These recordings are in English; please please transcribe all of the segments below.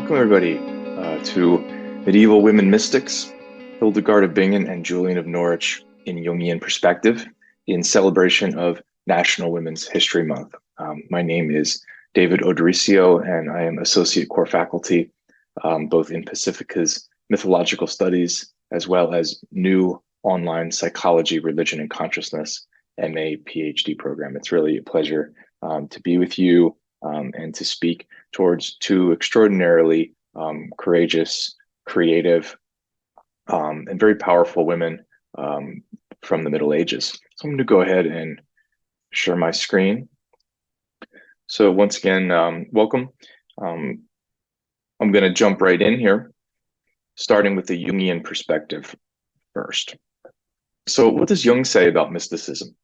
Welcome, everybody, to Medieval Women Mystics, Hildegard of Bingen and Julian of Norwich in Jungian Perspective, in celebration of National Women's History Month. My name is David Odorisio, and I am Associate Core Faculty, both in Pacifica's Mythological Studies, as well as new online Psychology, Religion, and Consciousness MA Ph.D. program. It's really a pleasure to be with you and to speak towards two extraordinarily courageous, creative, and very powerful women from the Middle Ages. So I'm going to go ahead and share my screen. So once again, welcome. I'm going to jump right in here, starting with the Jungian perspective first. So what does Jung say about mysticism?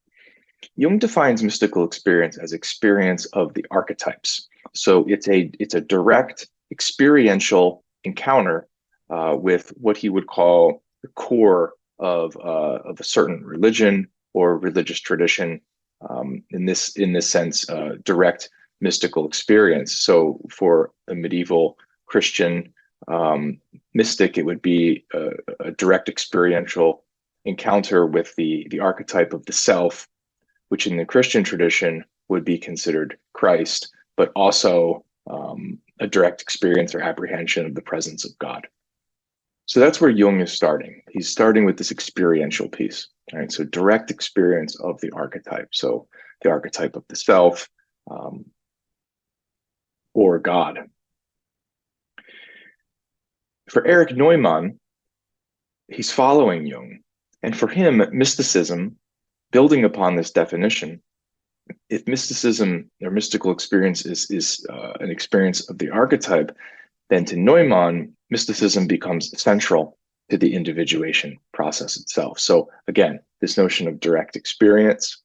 Jung defines mystical experience as experience of the archetypes. So it's a direct experiential encounter with what he would call the core of a certain religion or religious tradition. In this sense, direct mystical experience. So for a medieval Christian mystic, it would be a direct experiential encounter with the archetype of the self, which in the Christian tradition would be considered Christ, but also a direct experience or apprehension of the presence of God. So that's where Jung is starting. He's starting with this experiential piece. All right, so direct experience of the archetype. So the archetype of the self or God. For Erich Neumann, he's following Jung. And for him, mysticism, building upon this definition, if mysticism or mystical experience is an experience of the archetype, then to Neumann, mysticism becomes central to the individuation process itself. So again, this notion of direct experience,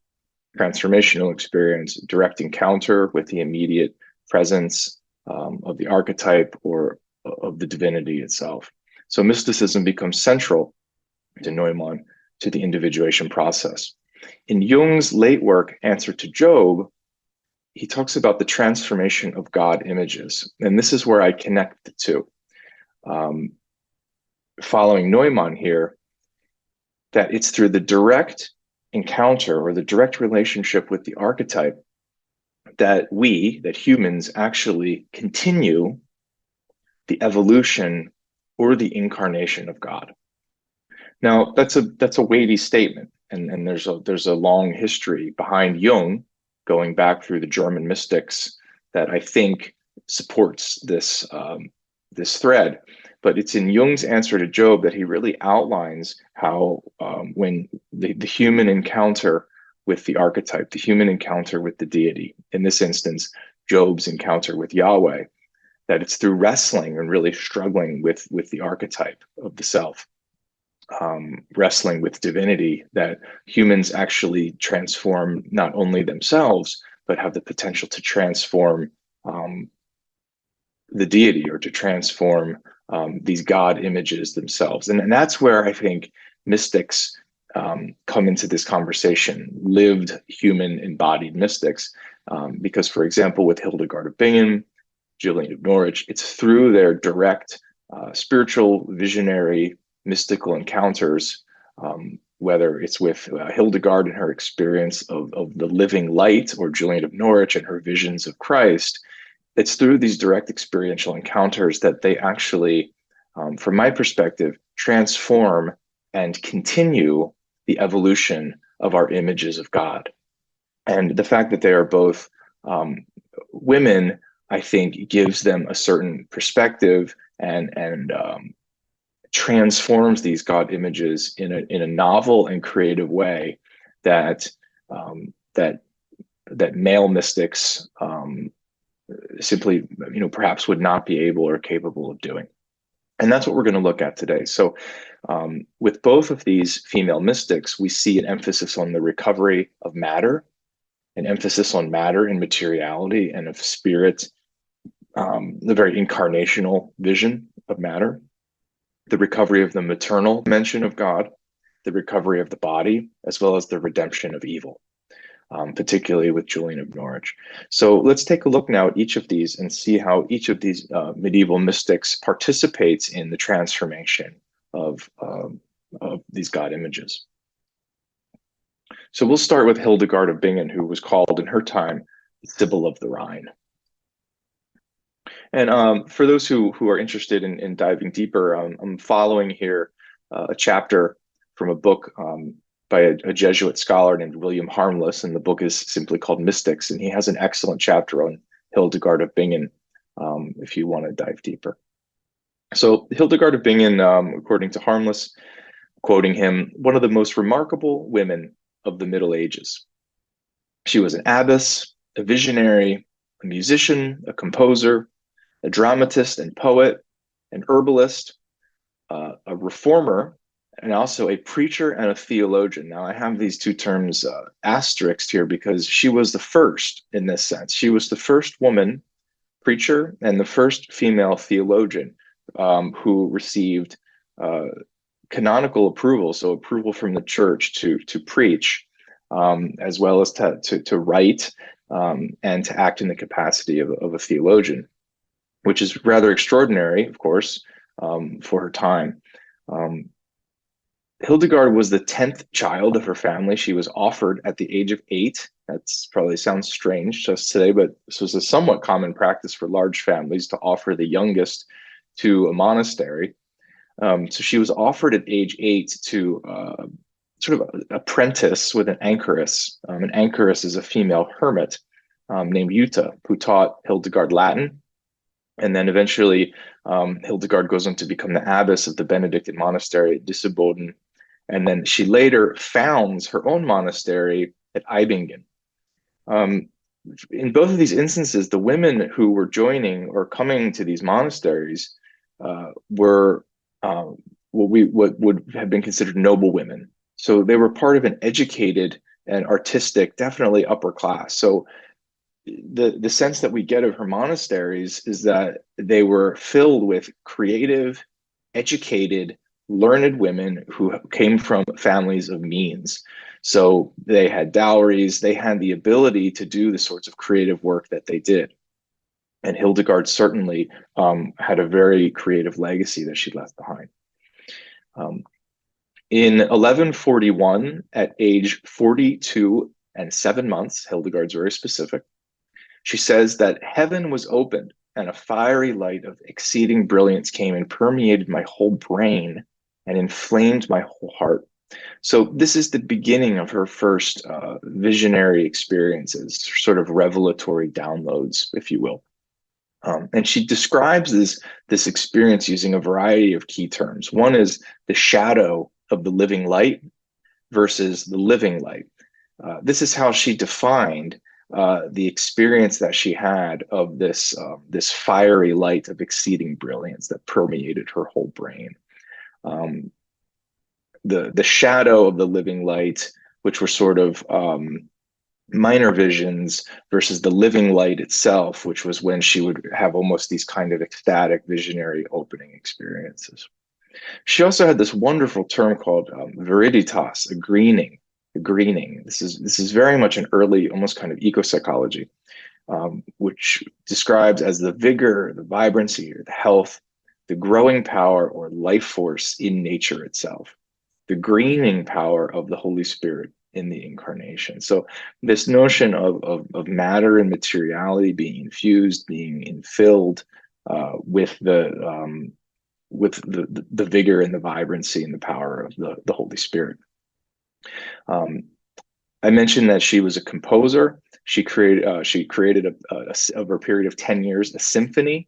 transformational experience, direct encounter with the immediate presence of the archetype or of the divinity itself. So mysticism becomes central to Neumann, to the individuation process. In Jung's late work, Answer to Job, he talks about the transformation of God images. And this is where I connect the two. Following Neumann here, that it's through the direct encounter or the direct relationship with the archetype that humans actually continue the evolution or the incarnation of God. Now, that's a weighty statement. And there's a long history behind Jung, going back through the German mystics, that I think supports this thread. But it's in Jung's Answer to Job that he really outlines how when the human encounter with the archetype, the human encounter with the deity, in this instance, Job's encounter with Yahweh, that it's through wrestling and really struggling with the archetype of the self. Wrestling with divinity, that humans actually transform not only themselves, but have the potential to transform the deity or to transform these God images themselves. And that's where I think mystics come into this conversation, lived human embodied mystics, because, for example, with Hildegard of Bingen, Julian of Norwich, it's through their direct spiritual, visionary, mystical encounters, whether it's with Hildegard and her experience of the living light, or Julian of Norwich and her visions of Christ. It's through these direct experiential encounters that they actually, from my perspective, transform and continue the evolution of our images of God. And the fact that they are both women, I think, gives them a certain perspective and transforms these God images in a novel and creative way that male mystics simply, perhaps would not be able or capable of doing. And that's what we're going to look at today. So with both of these female mystics, we see an emphasis on the recovery of matter, an emphasis on matter and materiality and of spirit, the very incarnational vision of matter, the recovery of the maternal dimension of God, the recovery of the body, as well as the redemption of evil. particularly with Julian of Norwich. So let's take a look now at each of these and see how each of these medieval mystics participates in the transformation of these god images. So we'll start with Hildegard of Bingen, who was called in her time Sibyl of the Rhine. And for those who are interested in diving deeper, I'm following here a chapter from a book by a Jesuit scholar named William Harmless, and the book is simply called Mystics, and he has an excellent chapter on Hildegard of Bingen if you want to dive deeper. So Hildegard of Bingen, according to Harmless, quoting him, one of the most remarkable women of the Middle Ages. She was an abbess, a visionary, a musician, a composer, a dramatist and poet, an herbalist, a reformer, and also a preacher and a theologian. Now, I have these two terms asterisked here because she was the first in this sense. She was the first woman preacher and the first female theologian who received canonical approval, so approval from the church to preach, as well as to write and to act in the capacity of a theologian, which is rather extraordinary, of course, for her time. Hildegard was the 10th child of her family. She was offered at the age of 8. That's probably sounds strange to us today, but this was a somewhat common practice for large families to offer the youngest to a monastery. So she was offered at age 8 to sort of apprentice with an anchoress. An anchoress is a female hermit named Jutta, who taught Hildegard Latin. And then eventually Hildegard goes on to become the abbess of the Benedictine monastery at Disseboden. And then she later founds her own monastery at Eibingen. In both of these instances, the women who were joining or coming to these monasteries were what would have been considered noble women. So they were part of an educated and artistic, definitely upper class. So the sense that we get of her monasteries is that they were filled with creative, educated, learned women who came from families of means. So they had dowries, they had the ability to do the sorts of creative work that they did. And Hildegard certainly had a very creative legacy that she left behind. In 1141, at age 42 and 7 months, Hildegard's very specific, she says that heaven was opened and a fiery light of exceeding brilliance came and permeated my whole brain and inflamed my whole heart. So this is the beginning of her first visionary experiences, sort of revelatory downloads, if you will. And she describes this experience using a variety of key terms. One is the shadow of the living light versus the living light. This is how she defined the experience that she had of this fiery light of exceeding brilliance that permeated her whole brain. The shadow of the living light, which were sort of minor visions, versus the living light itself, which was when she would have almost these kind of ecstatic visionary opening experiences. She also had this wonderful term called viriditas, a greening. This is very much an early, almost kind of eco-psychology, which describes as the vigor, the vibrancy, or the health, the growing power or life force in nature itself, the greening power of the Holy Spirit in the incarnation. So this notion of matter and materiality being infused, being infilled with the vigor and the vibrancy and the power of the Holy Spirit. I mentioned that she was a composer. She created over a period of 10 years, a symphony.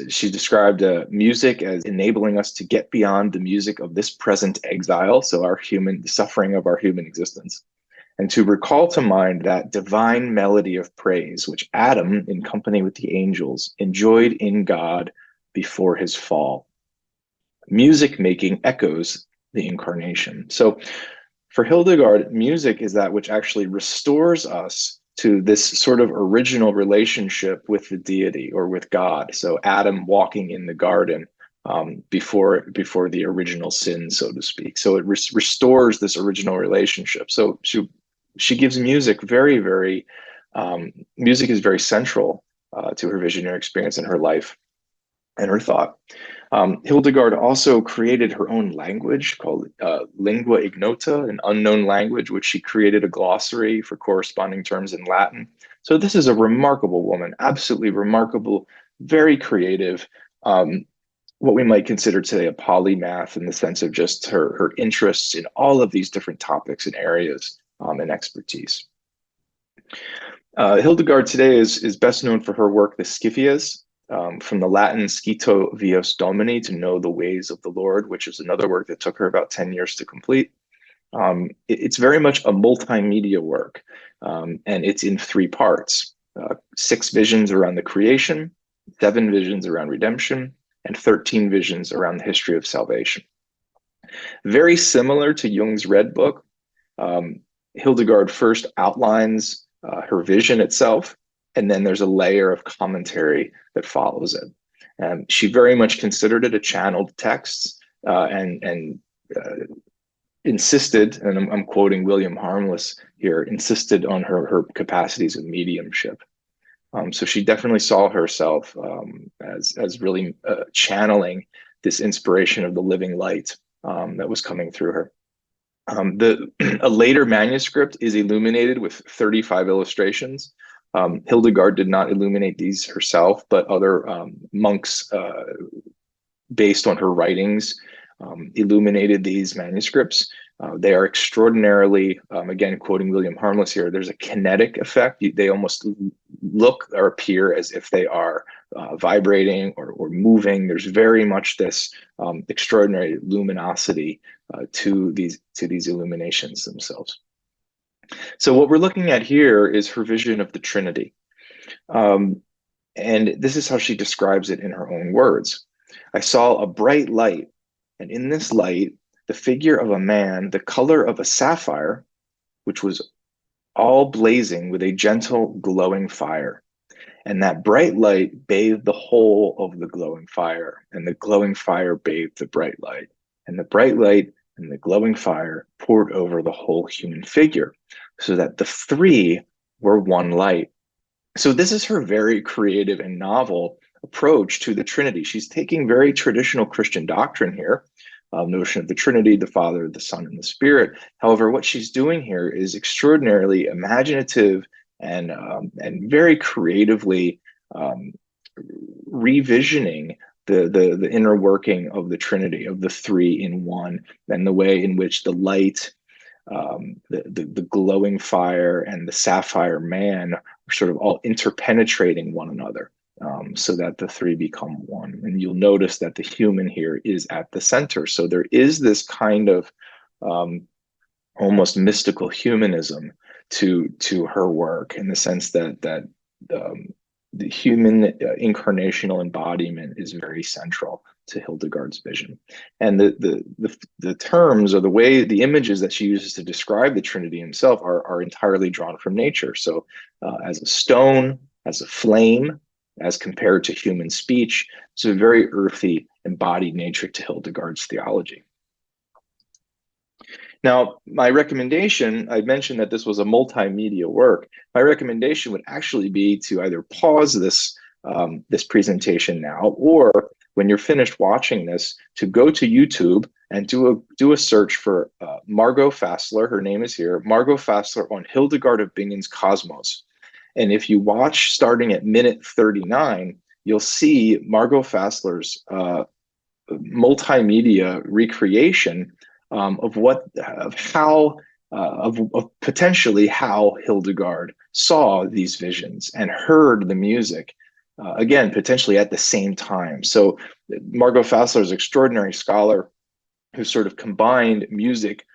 She described music as enabling us to get beyond the music of this present exile, so the suffering of our human existence, and to recall to mind that divine melody of praise which Adam, in company with the angels, enjoyed in God before his fall. Music making echoes the incarnation. So for Hildegard, music is that which actually restores us to this sort of original relationship with the deity or with God. So Adam walking in the garden before the original sin, so to speak. So it restores this original relationship. So she gives music very music is very central to her visionary experience in her life and her thought. Hildegard also created her own language called lingua ignota, an unknown language, which she created a glossary for corresponding terms in Latin. So this is a remarkable woman, absolutely remarkable, very creative, what we might consider today a polymath in the sense of just her interests in all of these different topics and areas and expertise. Hildegard today is best known for her work, the Scipias, from the Latin scito vios domini, to know the ways of the Lord, which is another work that took her about 10 years to complete. It's very much a multimedia work, and it's in 3 parts, 6 visions around the creation, 7 visions around redemption, and 13 visions around the history of salvation. Very similar to Jung's Red Book, Hildegard first outlines her vision itself, and then there's a layer of commentary that follows it. She very much considered it a channeled text, and insisted, and I'm quoting William Harmless here, insisted on her capacities of mediumship. So she definitely saw herself as really channeling this inspiration of the living light that was coming through her. A later manuscript is illuminated with 35 illustrations. Hildegard did not illuminate these herself, but other monks, based on her writings, illuminated these manuscripts. They are extraordinarily, again, quoting William Harmless here, there's a kinetic effect. They almost look or appear as if they are vibrating or moving. There's very much this extraordinary luminosity to these illuminations themselves. So what we're looking at here is her vision of the Trinity. And this is how she describes it in her own words. I saw a bright light, and in this light, the figure of a man, the color of a sapphire, which was all blazing with a gentle glowing fire. And that bright light bathed the whole of the glowing fire, and the glowing fire bathed the bright light. And the bright light and the glowing fire poured over the whole human figure, so that the 3 were one light. So this is her very creative and novel approach to the Trinity. She's taking very traditional Christian doctrine here, notion of the Trinity, the Father, the Son, and the Spirit. However, what she's doing here is extraordinarily imaginative and very creatively revisioning the inner working of the Trinity, of the 3 in one, and the way in which the light, the glowing fire, and the sapphire man are sort of all interpenetrating one another, so that the 3 become one. And you'll notice that the human here is at the center. So there is this kind of almost mystical humanism to her work, in the sense that the human incarnational embodiment is very central to Hildegard's vision. And the terms, or the images that she uses to describe the Trinity himself are entirely drawn from nature. So as a stone, as a flame, as compared to human speech. It's a very earthy, embodied nature to Hildegard's theology. Now, my recommendation, I mentioned that this was a multimedia work. My recommendation would actually be to either pause this presentation now, or when you're finished watching this, to go to YouTube and do a search for Margot Fassler. Her name is here, Margot Fassler on Hildegard of Bingen's Cosmos. And if you watch starting at minute 39, you'll see Margot Fassler's multimedia recreation of potentially how Hildegard saw these visions and heard the music, again, potentially at the same time. So Margot Fassler is an extraordinary scholar who sort of combined music,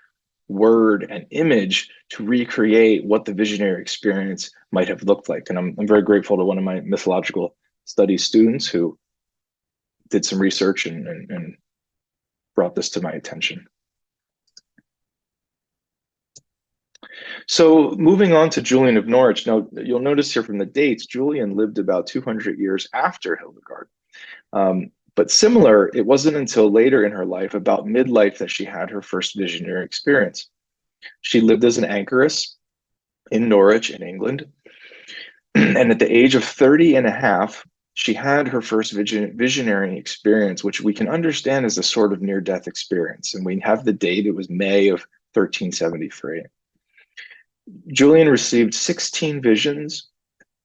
word, and image to recreate what the visionary experience might have looked like. And I'm very grateful to one of my mythological studies students who did some research and brought this to my attention. So moving on to Julian of Norwich. Now, you'll notice here from the dates, Julian lived about 200 years after Hildegard. But similar, it wasn't until later in her life, about midlife, that she had her first visionary experience. She lived as an anchoress in Norwich in England. And at the age of 30 and a half, she had her first visionary experience, which we can understand as a sort of near-death experience. And we have the date, it was May of 1373. Julian received 16 visions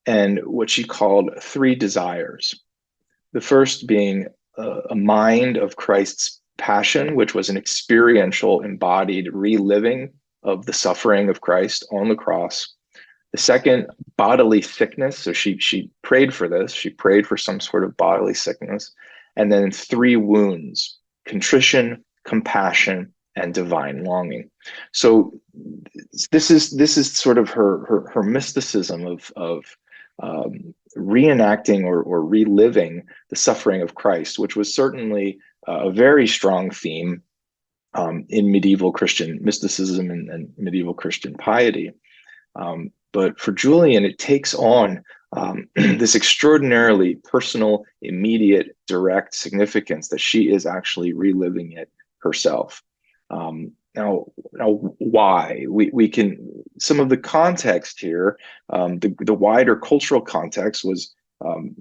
and what she called three desires. The first being a mind of Christ's passion, which was an experiential, embodied reliving of the suffering of Christ on the cross. The second, bodily sickness. So she prayed for this. She prayed for some sort of bodily sickness. And then three wounds: contrition, compassion, and divine longing. So this is sort of her mysticism of reenacting or reliving the suffering of Christ, which was certainly a very strong theme in medieval Christian mysticism and medieval Christian piety. But for Julian, it takes on this extraordinarily personal, immediate, direct significance that she is actually reliving it herself. Now, why? We can, some of the context here, the wider cultural context was,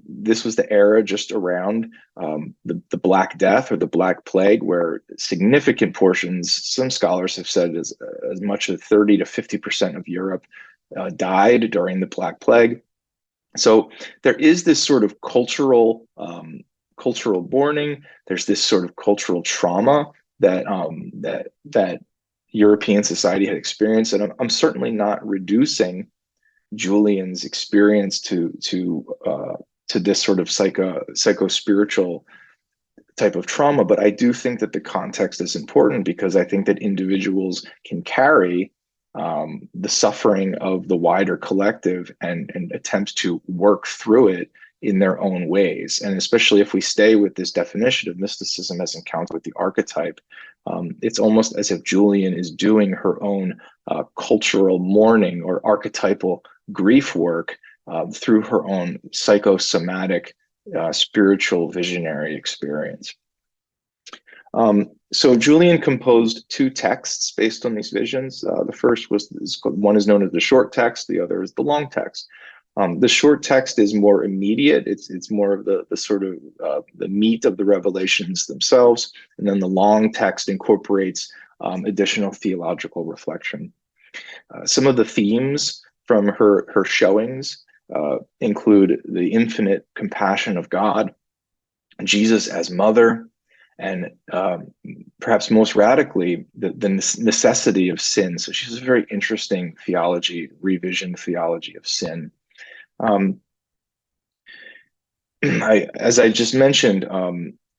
this was the era just around the Black Death or the Black Plague, where significant portions, some scholars have said as much as 30 to 50% of Europe died during the Black Plague. So there is this sort of cultural mourning. There's this sort of cultural trauma that European society had experienced, and I'm certainly not reducing Julian's experience to this sort of psycho-spiritual type of trauma, but I do think that the context is important, because I think that individuals can carry the suffering of the wider collective and attempt to work through it in their own ways. And especially if we stay with this definition of mysticism as encounter with the archetype, it's almost as if Julian is doing her own cultural mourning or archetypal grief work through her own psychosomatic spiritual visionary experience. So Julian composed two texts based on these visions. The first one is known as the short text, the other is the long text. The short text is more immediate. It's more of the sort of the meat of the revelations themselves, and then the long text incorporates additional theological reflection. Some of the themes from her showings include the infinite compassion of God, Jesus as mother, and perhaps most radically, the necessity of sin. So she has a very interesting theology, revision theology of sin. As I just mentioned,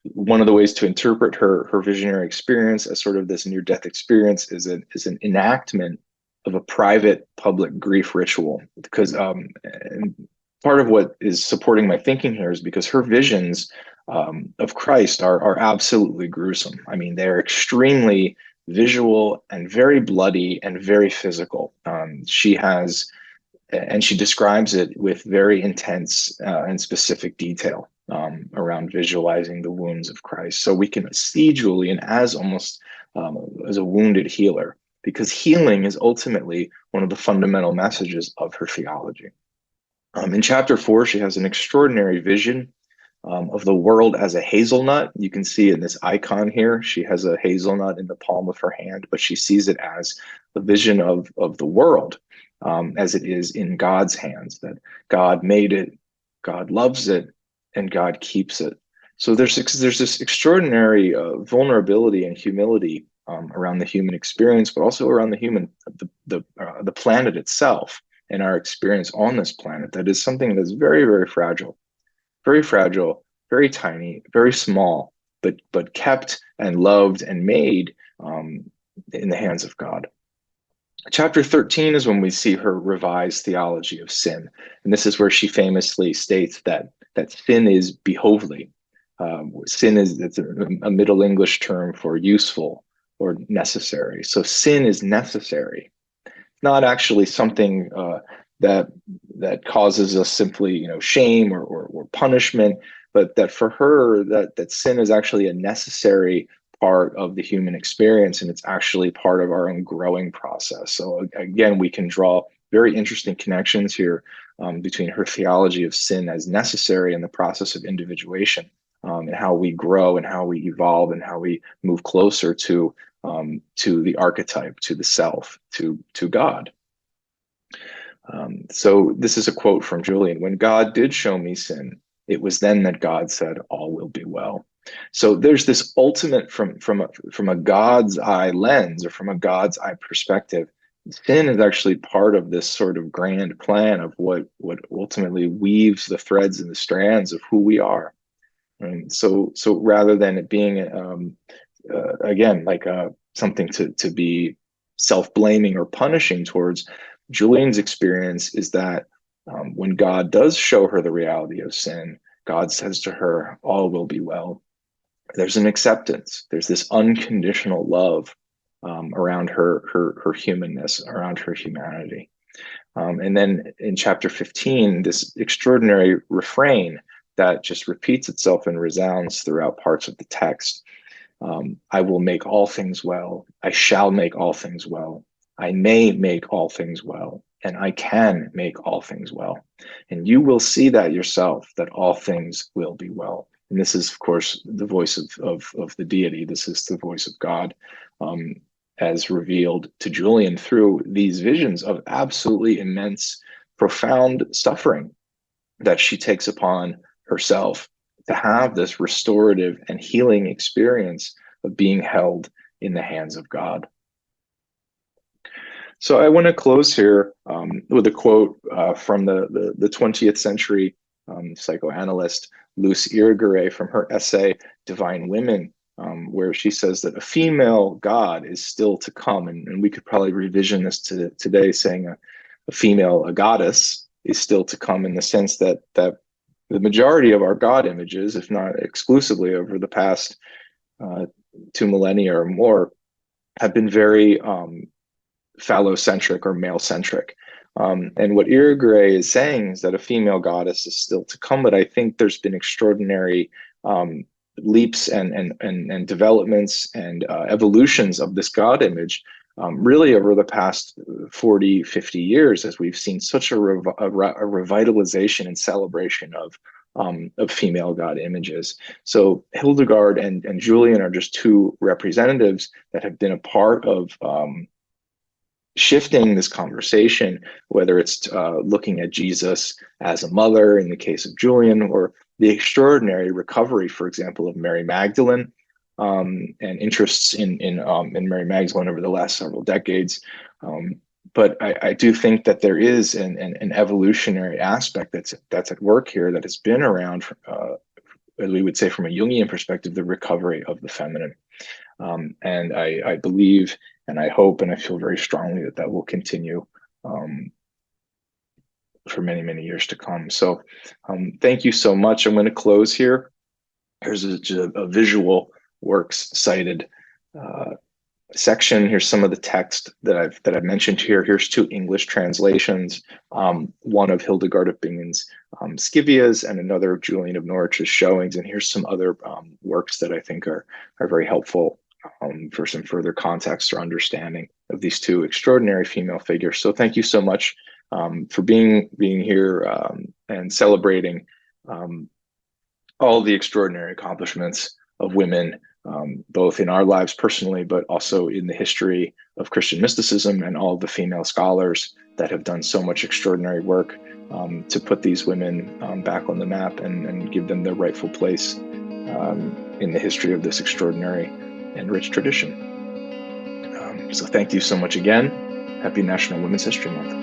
one of the ways to interpret her visionary experience as sort of this near-death experience is an enactment of a private public grief ritual. Because and part of what is supporting my thinking here is because her visions of Christ are absolutely gruesome. I mean, they're extremely visual and very bloody and very physical. She describes it with very intense and specific detail around visualizing the wounds of Christ. So we can see Julian as almost as a wounded healer, because healing is ultimately one of the fundamental messages of her theology. In chapter 4, she has an extraordinary vision of the world as a hazelnut. You can see in this icon here, she has a hazelnut in the palm of her hand, but she sees it as the vision of the world as it is in God's hands, that God made it, God loves it, and God keeps it. So there's this extraordinary vulnerability and humility around the human experience, but also around the planet itself and our experience on this planet. That is something that's very, very fragile, very tiny, very small, but kept and loved and made in the hands of God. Chapter 13 is when we see her revised theology of sin. And this is where she famously states that sin is behovely. Sin is a Middle English term for useful or necessary. So sin is necessary, not actually something that causes us simply, shame or punishment, but that for her, that sin is actually a necessary part of the human experience, and it's actually part of our own growing process. So again, we can draw very interesting connections here between her theology of sin as necessary in the process of individuation, and how we grow and how we evolve and how we move closer to the archetype, to the self, to God. So this is a quote from Julian: "When God did show me sin, it was then that God said, 'All will be well.'" So there's this ultimate, from a God's eye lens, or from a God's eye perspective. Sin is actually part of this sort of grand plan of what ultimately weaves the threads and the strands of who we are. And so rather than it being again, like something to be self-blaming or punishing towards, Julian's experience is that when God does show her the reality of sin, God says to her, "All will be well." There's an acceptance. There's this unconditional love around her humanness, around her humanity. And then in chapter 15, this extraordinary refrain that just repeats itself and resounds throughout parts of the text. "I will make all things well. I shall make all things well. I may make all things well. And I can make all things well. And you will see that yourself, that all things will be well." And this is, of course, the voice of the deity. This is the voice of God, as revealed to Julian through these visions of absolutely immense, profound suffering that she takes upon herself to have this restorative and healing experience of being held in the hands of God. So I want to close here with a quote from the 20th century psychoanalyst Luce Irigaray, from her essay Divine Women, where she says that a female God is still to come. And we could probably revision this to today, saying a goddess is still to come, in the sense that the majority of our God images, if not exclusively over the past 2 millennia or more, have been very phallocentric or male-centric. And what Irigaray is saying is that a female goddess is still to come, but I think there's been extraordinary leaps and developments and evolutions of this God image, really over the past 40, 50 years, as we've seen such a revitalization and celebration of female God images. So Hildegard and Julian are just two representatives that have been a part of shifting this conversation, whether it's looking at Jesus as a mother in the case of Julian, or the extraordinary recovery, for example, of Mary Magdalene, and interests in Mary Magdalene over the last several decades. But I do think that there is an evolutionary aspect that's at work here, that has been around, as we would say from a Jungian perspective, the recovery of the feminine. And I believe, and I hope, and I feel very strongly that will continue for many, many years to come. So thank you so much. I'm going to close here. Here's a visual works cited section. Here's some of the text that I've mentioned here. Here's two English translations, one of Hildegard of Bingen's Scivias and another of Julian of Norwich's Showings. And here's some other works that I think are very helpful for some further context or understanding of these two extraordinary female figures. So thank you so much for being here and celebrating all the extraordinary accomplishments of women, both in our lives personally, but also in the history of Christian mysticism, and all of the female scholars that have done so much extraordinary work to put these women back on the map and give them their rightful place in the history of this extraordinary and rich tradition. So thank you so much again. Happy National Women's History Month.